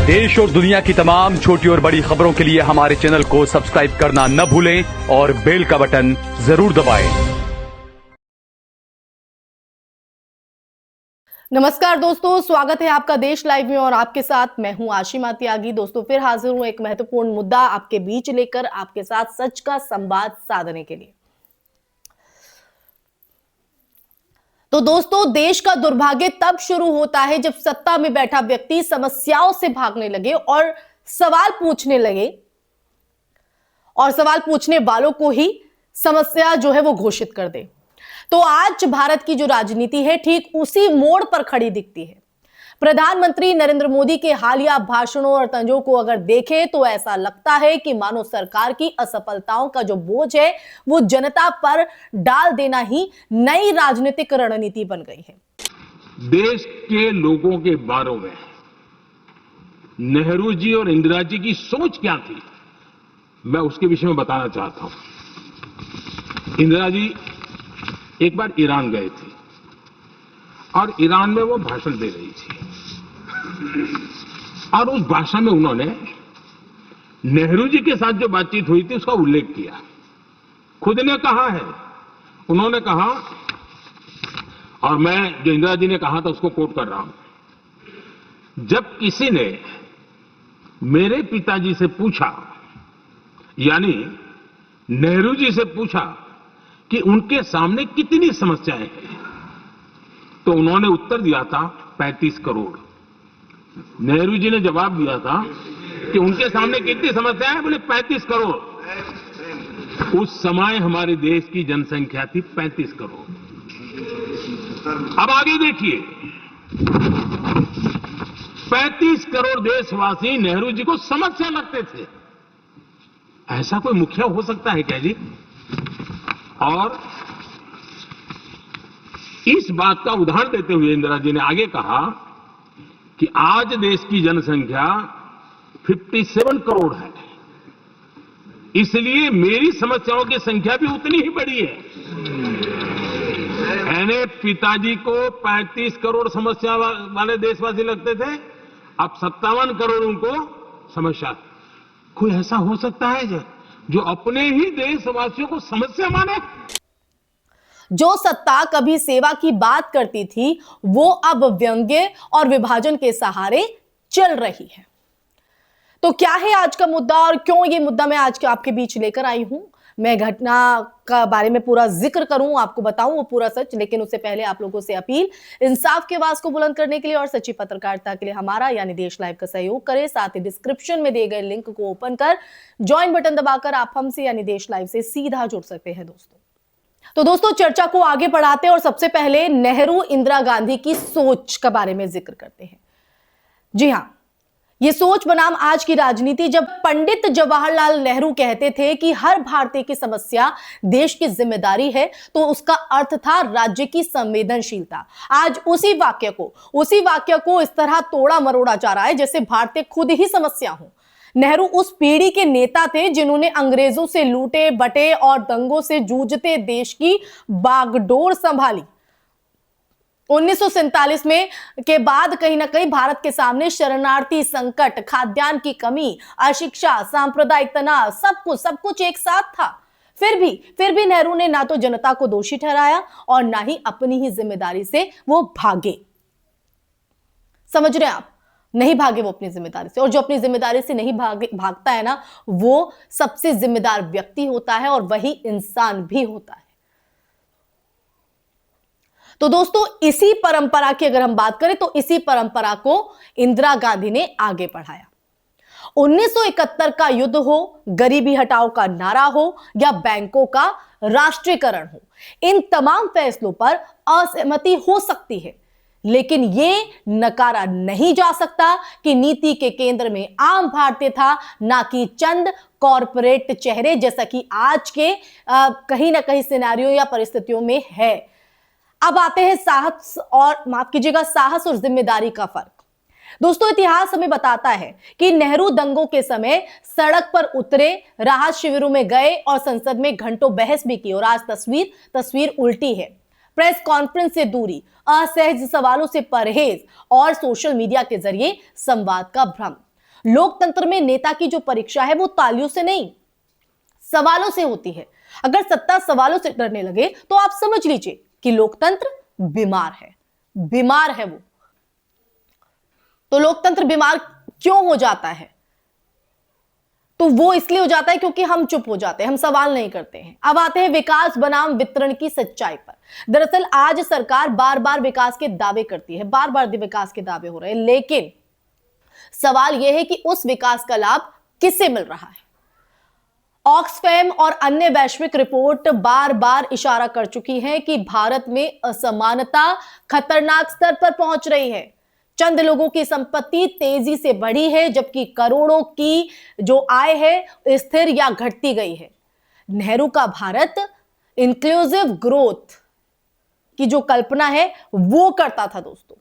देश और दुनिया की तमाम छोटी और बड़ी खबरों के लिए हमारे चैनल को सब्सक्राइब करना न भूलें और बेल का बटन जरूर दबाएं। नमस्कार दोस्तों, स्वागत है आपका देश लाइव में और आपके साथ मैं हूं आशिमा त्यागी। दोस्तों फिर हाजिर हूं एक महत्वपूर्ण मुद्दा आपके बीच लेकर, आपके साथ सच का संवाद साधने के लिए। तो दोस्तों, देश का दुर्भाग्य तब शुरू होता है जब सत्ता में बैठा व्यक्ति समस्याओं से भागने लगे और सवाल पूछने लगे, और सवाल पूछने वालों को ही समस्या जो है वो घोषित कर दे। तो आज भारत की जो राजनीति है ठीक उसी मोड़ पर खड़ी दिखती है। प्रधानमंत्री नरेंद्र मोदी के हालिया भाषणों और तंजों को अगर देखें तो ऐसा लगता है कि मानो सरकार की असफलताओं का जो बोझ है वो जनता पर डाल देना ही नई राजनीतिक रणनीति बन गई है। देश के लोगों के बारे में नेहरू जी और इंदिरा जी की सोच क्या थी, मैं उसके विषय में बताना चाहता हूं। इंदिरा जी एक बार ईरान गए थे और ईरान में वो भाषण दे रही थी और उस भाषण में उन्होंने नेहरू जी के साथ जो बातचीत हुई थी उसका उल्लेख किया। खुद ने कहा है, उन्होंने कहा, और मैं जो इंदिरा जी ने कहा था उसको कोट कर रहा हूं, जब किसी ने मेरे पिताजी से पूछा, यानी नेहरू जी से पूछा कि उनके सामने कितनी समस्याएं हैं, तो उन्होंने उत्तर दिया था 35 करोड़। नेहरू जी ने जवाब दिया था कि उनके सामने कितनी समस्याएं हैं, बोले 35 करोड़। उस समय हमारे देश की जनसंख्या थी 35 करोड़। अब आगे देखिए, 35 करोड़ देशवासी नेहरू जी को समस्या लगते थे। ऐसा कोई मुखिया हो सकता है क्या जी? और इस बात का उदाहरण देते हुए इंदिरा जी ने आगे कहा कि आज देश की जनसंख्या 57 करोड़ है, इसलिए मेरी समस्याओं की संख्या भी उतनी ही बड़ी है। यानी पिताजी को 35 करोड़ समस्या वाले देशवासी लगते थे, अब 57 करोड़ उनको समस्या। कोई ऐसा हो सकता है जो अपने ही देशवासियों को समस्या माने? जो सत्ता कभी सेवा की बात करती थी वो अब व्यंग्य और विभाजन के सहारे चल रही है। तो क्या है आज का मुद्दा और क्यों ये मुद्दा मैं आज के आपके बीच लेकर आई हूं? मैं घटना का बारे में पूरा जिक्र करूं, आपको बताऊं वो पूरा सच, लेकिन उससे पहले आप लोगों से अपील, इंसाफ के आवाज को बुलंद करने के लिए और सच्ची पत्रकारिता के लिए हमारा यानी देश लाइव का सहयोग करें। साथ ही डिस्क्रिप्शन में दिए गए लिंक को ओपन कर ज्वाइन बटन दबाकर आप हमसे यानी देश लाइव से सीधा जुड़ सकते हैं। तो दोस्तों चर्चा को आगे बढ़ाते हैं और सबसे पहले नेहरू इंदिरा गांधी की सोच के बारे में जिक्र करते हैं। जी हां, ये सोच बनाम आज की राजनीति। जब पंडित जवाहरलाल नेहरू कहते थे कि हर भारतीय की समस्या देश की जिम्मेदारी है, तो उसका अर्थ था राज्य की संवेदनशीलता। आज उसी वाक्य को इस तरह तोड़ा मरोड़ा जा रहा है जैसे भारतीय खुद ही समस्या हो। नेहरू उस पीढ़ी के नेता थे जिन्होंने अंग्रेजों से लूटे बटे और दंगों से जूझते देश की बागडोर संभाली। 1947 में के बाद कहीं ना कहीं भारत के सामने शरणार्थी संकट, खाद्यान्न की कमी, अशिक्षा, सांप्रदायिक तनाव, सब कुछ एक साथ था। फिर भी नेहरू ने ना तो जनता को दोषी ठहराया और ना ही अपनी ही जिम्मेदारी से वो भागे। समझ रहे हैं आप? नहीं भागे वो अपनी जिम्मेदारी से, और जो अपनी जिम्मेदारी से नहीं भागता है ना, वो सबसे जिम्मेदार व्यक्ति होता है और वही इंसान भी होता है। तो दोस्तों इसी परंपरा की अगर हम बात करें तो इसी परंपरा को इंदिरा गांधी ने आगे बढ़ाया। 1971 का युद्ध हो, गरीबी हटाओ का नारा हो या बैंकों का राष्ट्रीयकरण हो, इन तमाम फैसलों पर असहमति हो सकती है, लेकिन यह नकारा नहीं जा सकता कि नीति के केंद्र में आम भारतीय था, ना कि चंद कॉरपोरेट चेहरे, जैसा कि आज के कहीं ना कहीं सिनेरियो या परिस्थितियों में है। अब आते हैं साहस और जिम्मेदारी का फर्क। दोस्तों इतिहास हमें बताता है कि नेहरू दंगों के समय सड़क पर उतरे, राहत शिविरों में गए और संसद में घंटों बहस भी की, और आज तस्वीर उल्टी है। प्रेस कॉन्फ्रेंस से दूरी, असहज सवालों से परहेज और सोशल मीडिया के जरिए संवाद का भ्रम। लोकतंत्र में नेता की जो परीक्षा है वो तालियों से नहीं, सवालों से होती है। अगर सत्ता सवालों से डरने लगे तो आप समझ लीजिए कि लोकतंत्र बीमार है, बीमार है वो। तो लोकतंत्र बीमार क्यों हो जाता है? तो वो इसलिए हो जाता है क्योंकि हम चुप हो जाते हैं, हम सवाल नहीं करते हैं। अब आते हैं विकास बनाम वितरण की सच्चाई पर। दरअसल आज सरकार बार बार विकास के दावे करती है, बार बार विकास के दावे हो रहे हैं, लेकिन सवाल यह है कि उस विकास का लाभ किसे मिल रहा है? ऑक्सफैम और अन्य वैश्विक रिपोर्ट बार बार इशारा कर चुकी है कि भारत में असमानता खतरनाक स्तर पर पहुंच रही है। चंद लोगों की संपत्ति तेजी से बढ़ी है, जबकि करोड़ों की जो आय है स्थिर या घटती गई है। नेहरू का भारत इंक्लूसिव ग्रोथ की जो कल्पना है वो करता था दोस्तों,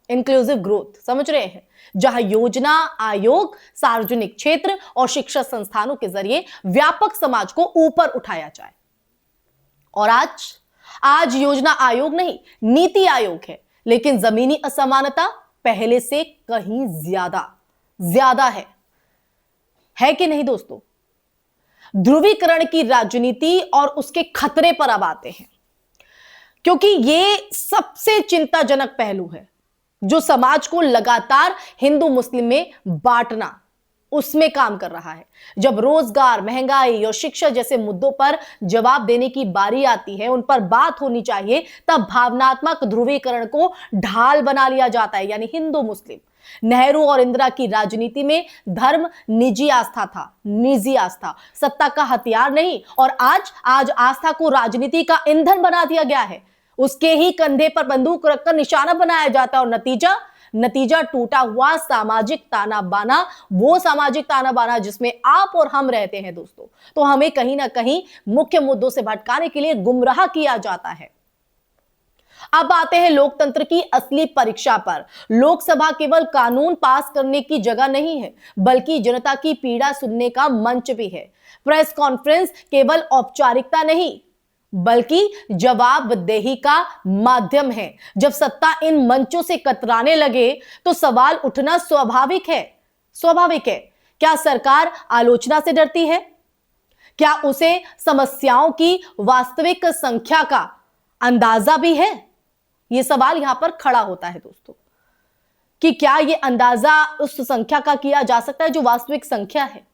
इंक्लूसिव ग्रोथ, समझ रहे हैं, जहां योजना आयोग, सार्वजनिक क्षेत्र और शिक्षा संस्थानों के जरिए व्यापक समाज को ऊपर उठाया जाए। और आज योजना आयोग नहीं, नीति आयोग है, लेकिन जमीनी असमानता पहले से कहीं ज्यादा है कि नहीं दोस्तों? ध्रुवीकरण की राजनीति और उसके खतरे पर अब आते हैं, क्योंकि यह सबसे चिंताजनक पहलू है जो समाज को लगातार हिंदू मुस्लिम में बांटना, उसमें काम कर रहा है। जब रोजगार, महंगाई और शिक्षा जैसे मुद्दों पर जवाब देने की बारी आती है, उन पर बात होनी चाहिए, तब भावनात्मक ध्रुवीकरण को ढाल बना लिया जाता है, यानी हिंदू मुस्लिम। नेहरू और इंदिरा की राजनीति में धर्म निजी आस्था था, निजी आस्था, सत्ता का हथियार नहीं। और आज आस्था को राजनीति का ईंधन बना दिया गया है। उसके ही कंधे पर बंदूक रखकर निशाना बनाया जाता है, और नतीजा टूटा हुआ सामाजिक ताना बाना, वो सामाजिक ताना बाना जिसमें आप और हम रहते हैं दोस्तों। तो हमें कहीं ना कहीं मुख्य मुद्दों से भटकाने के लिए गुमराह किया जाता है। अब आते हैं लोकतंत्र की असली परीक्षा पर। लोकसभा केवल कानून पास करने की जगह नहीं है, बल्कि जनता की पीड़ा सुनने का मंच भी है। प्रेस कॉन्फ्रेंस केवल औपचारिकता नहीं, बल्कि जवाबदेही का माध्यम है। जब सत्ता इन मंचों से कतराने लगे तो सवाल उठना स्वाभाविक है। क्या सरकार आलोचना से डरती है? क्या उसे समस्याओं की वास्तविक संख्या का अंदाजा भी है? यह सवाल यहां पर खड़ा होता है दोस्तों, कि क्या यह अंदाजा उस संख्या का किया जा सकता है जो वास्तविक संख्या है?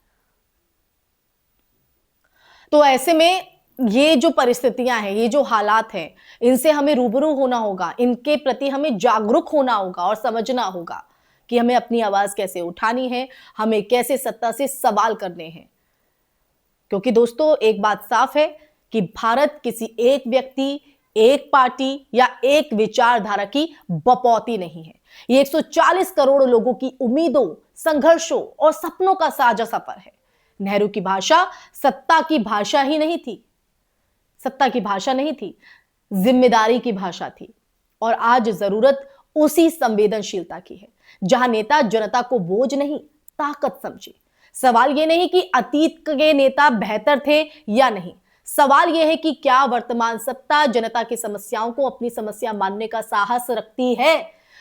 तो ऐसे में ये जो परिस्थितियां हैं, ये जो हालात हैं, इनसे हमें रूबरू होना होगा, इनके प्रति हमें जागरूक होना होगा और समझना होगा कि हमें अपनी आवाज कैसे उठानी है, हमें कैसे सत्ता से सवाल करने हैं। क्योंकि दोस्तों एक बात साफ है कि भारत किसी एक व्यक्ति, एक पार्टी या एक विचारधारा की बपौती नहीं है। ये 140 करोड़ लोगों की उम्मीदों, संघर्षों और सपनों का साझा सफर है। नेहरू की भाषा सत्ता की भाषा ही नहीं थी, सत्ता की भाषा नहीं थी, जिम्मेदारी की भाषा थी। और आज जरूरत उसी संवेदनशीलता की है, जहां नेता जनता को बोझ नहीं, ताकत समझे। सवाल यह नहीं कि अतीत के नेता बेहतर थे या नहीं, सवाल यह है कि क्या वर्तमान सत्ता जनता की समस्याओं को अपनी समस्या मानने का साहस रखती है।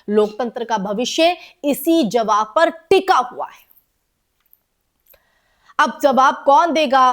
लोकतंत्र का भविष्य इसी जवाब पर टिका हुआ है। अब जवाब कौन देगा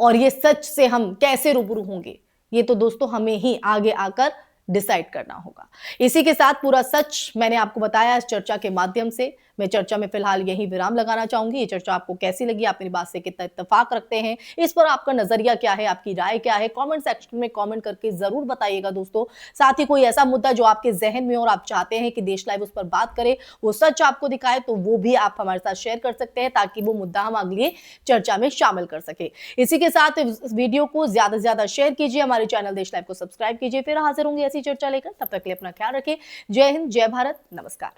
और ये सच से हम कैसे रूबरू होंगे, ये तो दोस्तों हमें ही आगे आकर डिसाइड करना होगा। इसी के साथ पूरा सच मैंने आपको बताया इस चर्चा के माध्यम से। मैं चर्चा में फिलहाल यही विराम लगाना चाहूंगी। ये चर्चा आपको कैसी लगी, आप मेरी बात से कितना इत्तेफाक रखते हैं, इस पर आपका नजरिया क्या है, आपकी राय क्या है, कमेंट सेक्शन में कमेंट करके जरूर बताइएगा दोस्तों। साथ ही कोई ऐसा मुद्दा जो आपके जहन में और आप चाहते हैं कि देश लाइव उस पर बात करे, वो सच आपको दिखाए, तो वो भी आप हमारे साथ शेयर कर सकते हैं, ताकि वो मुद्दा हम अगली चर्चा में शामिल कर सके। इसी के साथ इस वीडियो को ज्यादा से ज्यादा शेयर कीजिए, हमारे चैनल देश लाइव को सब्सक्राइब कीजिए। फिर हाजिर होंगे ऐसी चर्चा लेकर, तब तक के लिए अपना ख्याल रखें। जय हिंद, जय भारत, नमस्कार।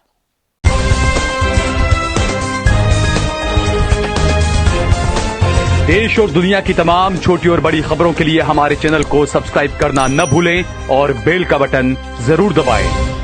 देश और दुनिया की तमाम छोटी और बड़ी खबरों के लिए हमारे चैनल को सब्सक्राइब करना न भूलें और बेल का बटन जरूर दबाएं।